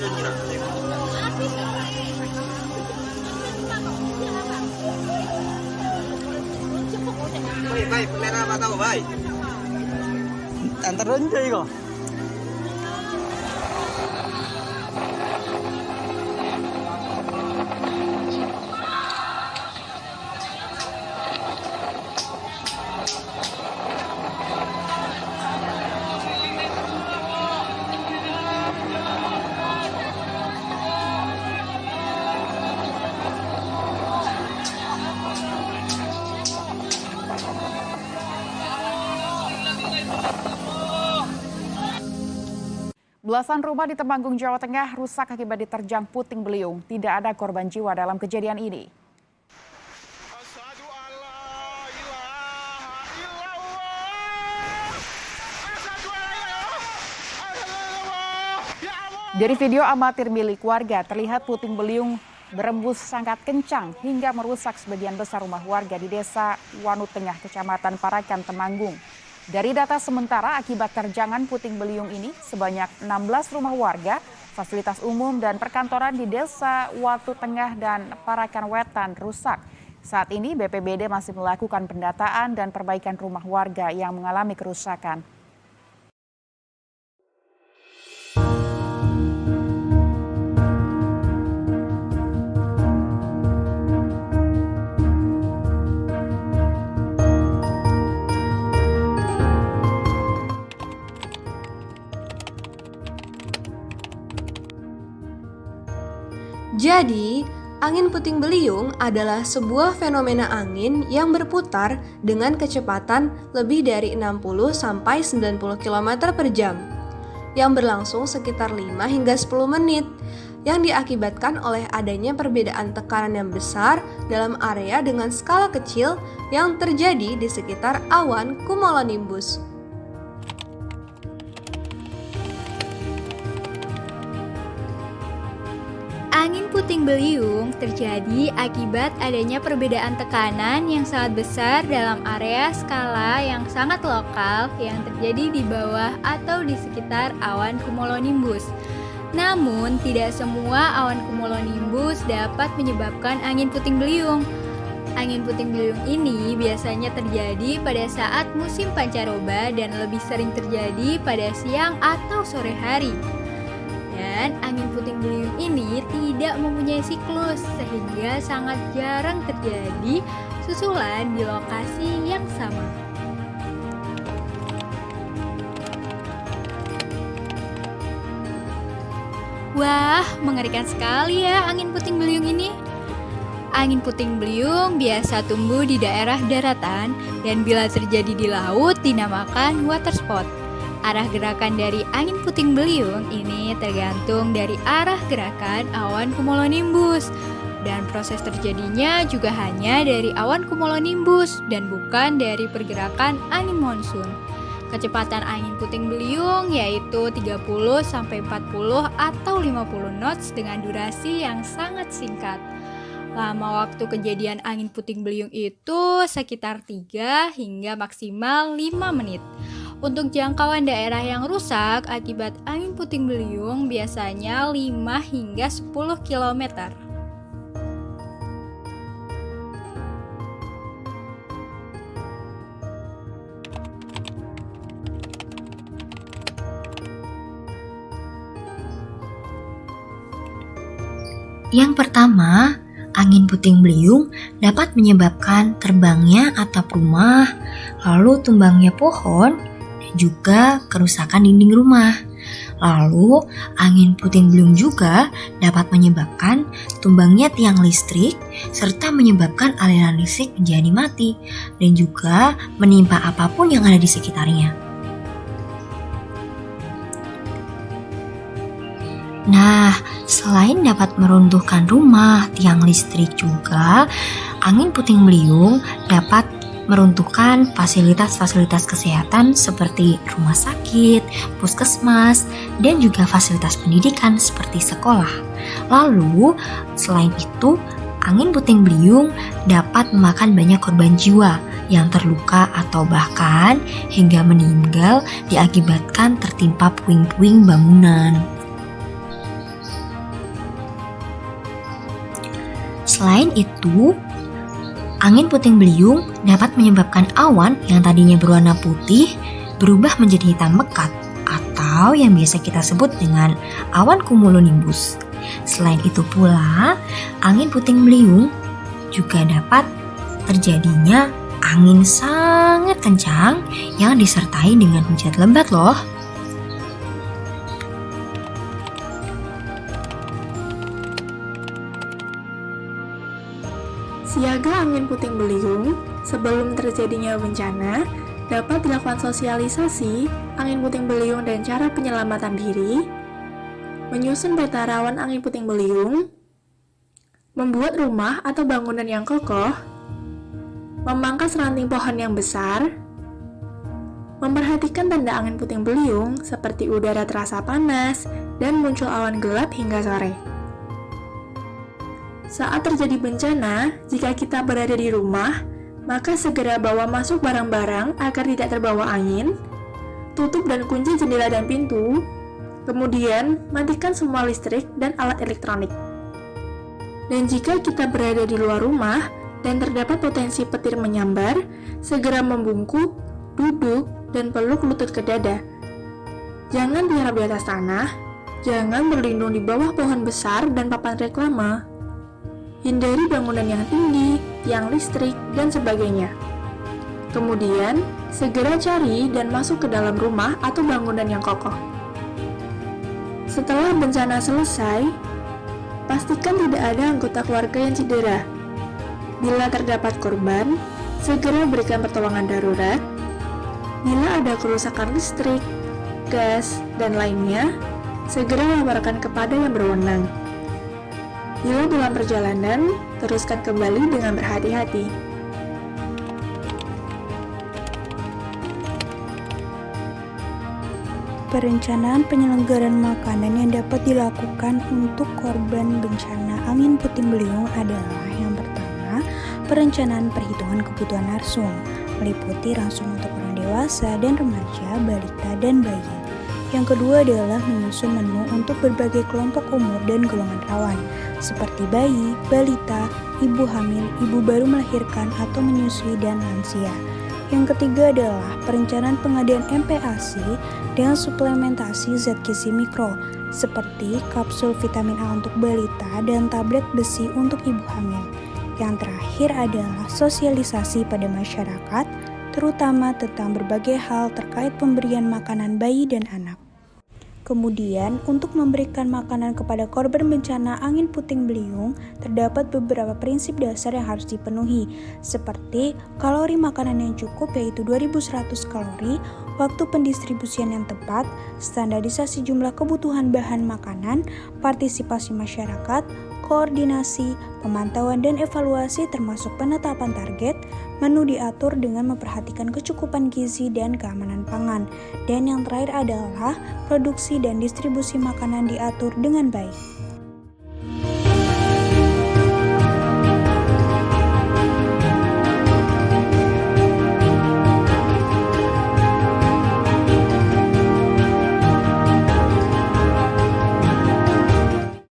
Baik, pelera apa tahu, baik. Antar ronja iku. Belasan rumah di Temanggung, Jawa Tengah rusak akibat diterjang puting beliung. Tidak ada korban jiwa dalam kejadian ini. Dari video amatir milik warga, terlihat puting beliung berembus sangat kencang hingga merusak sebagian besar rumah warga di Desa Wanu Tengah, Kecamatan Parakan, Temanggung. Dari data sementara, akibat terjangan puting beliung ini, sebanyak 16 rumah warga, fasilitas umum dan perkantoran di Desa Watu Tengah dan Parakan Wetan rusak. Saat ini BPBD masih melakukan pendataan dan perbaikan rumah warga yang mengalami kerusakan. Jadi, angin puting beliung adalah sebuah fenomena angin yang berputar dengan kecepatan lebih dari 60-90 km per jam yang berlangsung sekitar 5 hingga 10 menit yang diakibatkan oleh adanya perbedaan tekanan yang besar dalam area dengan skala kecil yang terjadi di sekitar awan cumulonimbus. Angin puting beliung terjadi akibat adanya perbedaan tekanan yang sangat besar dalam area skala yang sangat lokal yang terjadi di bawah atau di sekitar awan cumulonimbus. Namun, tidak semua awan cumulonimbus dapat menyebabkan angin puting beliung. Angin puting beliung ini biasanya terjadi pada saat musim pancaroba dan lebih sering terjadi pada siang atau sore hari. Dan angin puting beliung ini tidak mempunyai siklus sehingga sangat jarang terjadi susulan di lokasi yang sama. Wah, mengerikan sekali ya angin puting beliung ini. Angin puting beliung biasa tumbuh di daerah daratan dan bila terjadi di laut dinamakan water spot. Arah gerakan dari angin puting beliung ini tergantung dari arah gerakan awan cumulonimbus. Dan proses terjadinya juga hanya dari awan cumulonimbus dan bukan dari pergerakan angin monsun. Kecepatan angin puting beliung yaitu 30-40 atau 50 knots dengan durasi yang sangat singkat. Lama waktu kejadian angin puting beliung itu sekitar 3 hingga maksimal 5 menit. Untuk jangkauan daerah yang rusak akibat angin puting beliung biasanya 5 hingga 10 km. Yang pertama, angin puting beliung dapat menyebabkan terbangnya atap rumah, lalu tumbangnya pohon, juga kerusakan dinding rumah. Lalu, angin puting beliung juga dapat menyebabkan tumbangnya tiang listrik serta menyebabkan aliran listrik menjadi mati dan juga menimpa apapun yang ada di sekitarnya. Nah, selain dapat meruntuhkan rumah, tiang listrik juga, angin puting beliung dapat meruntuhkan fasilitas-fasilitas kesehatan seperti rumah sakit, puskesmas, dan juga fasilitas pendidikan seperti sekolah. Lalu, selain itu, angin puting beliung dapat memakan banyak korban jiwa yang terluka atau bahkan hingga meninggal diakibatkan tertimpa puing-puing bangunan. Selain itu, angin puting beliung dapat menyebabkan awan yang tadinya berwarna putih berubah menjadi hitam pekat atau yang biasa kita sebut dengan awan cumulonimbus. Selain itu pula, angin puting beliung juga dapat terjadinya angin sangat kencang yang disertai dengan hujan lebat loh. Siaga angin puting beliung sebelum terjadinya bencana dapat dilakukan sosialisasi angin puting beliung dan cara penyelamatan diri, menyusun peta rawan angin puting beliung, membuat rumah atau bangunan yang kokoh, memangkas ranting pohon yang besar, memperhatikan tanda angin puting beliung seperti udara terasa panas dan muncul awan gelap hingga sore. Saat terjadi bencana, jika kita berada di rumah, maka segera bawa masuk barang-barang agar tidak terbawa angin, tutup dan kunci jendela dan pintu, kemudian matikan semua listrik dan alat elektronik. Dan jika kita berada di luar rumah dan terdapat potensi petir menyambar, segera membungkuk, duduk, dan peluk lutut ke dada. Jangan diharap di atas tanah, jangan berlindung di bawah pohon besar dan papan reklame. Hindari bangunan yang tinggi, tiang listrik, dan sebagainya. Kemudian, segera cari dan masuk ke dalam rumah atau bangunan yang kokoh. Setelah bencana selesai, pastikan tidak ada anggota keluarga yang cedera. Bila terdapat korban, segera berikan pertolongan darurat. Bila ada kerusakan listrik, gas, dan lainnya, segera laporkan kepada yang berwenang. Bila dalam perjalanan, teruskan kembali dengan berhati-hati. Perencanaan penyelenggaraan makanan yang dapat dilakukan untuk korban bencana angin puting beliung adalah yang pertama, perencanaan perhitungan kebutuhan narsum, meliputi ransum untuk orang dewasa dan remaja, balita, dan bayi. Yang kedua adalah menyusun menu untuk berbagai kelompok umur dan golongan rawan, seperti bayi, balita, ibu hamil, ibu baru melahirkan atau menyusui, dan lansia. Yang ketiga adalah perencanaan pengadaan MPASI dengan suplementasi zat gizi mikro, seperti kapsul vitamin A untuk balita dan tablet besi untuk ibu hamil. Yang terakhir adalah sosialisasi pada masyarakat, terutama tentang berbagai hal terkait pemberian makanan bayi dan anak. Kemudian, untuk memberikan makanan kepada korban bencana angin puting beliung, terdapat beberapa prinsip dasar yang harus dipenuhi, seperti kalori makanan yang cukup yaitu 2100 kalori, waktu pendistribusian yang tepat, standarisasi jumlah kebutuhan bahan makanan, partisipasi masyarakat, koordinasi, pemantauan dan evaluasi termasuk penetapan target, menu diatur dengan memperhatikan kecukupan gizi dan keamanan pangan, dan yang terakhir adalah produksi dan distribusi makanan diatur dengan baik.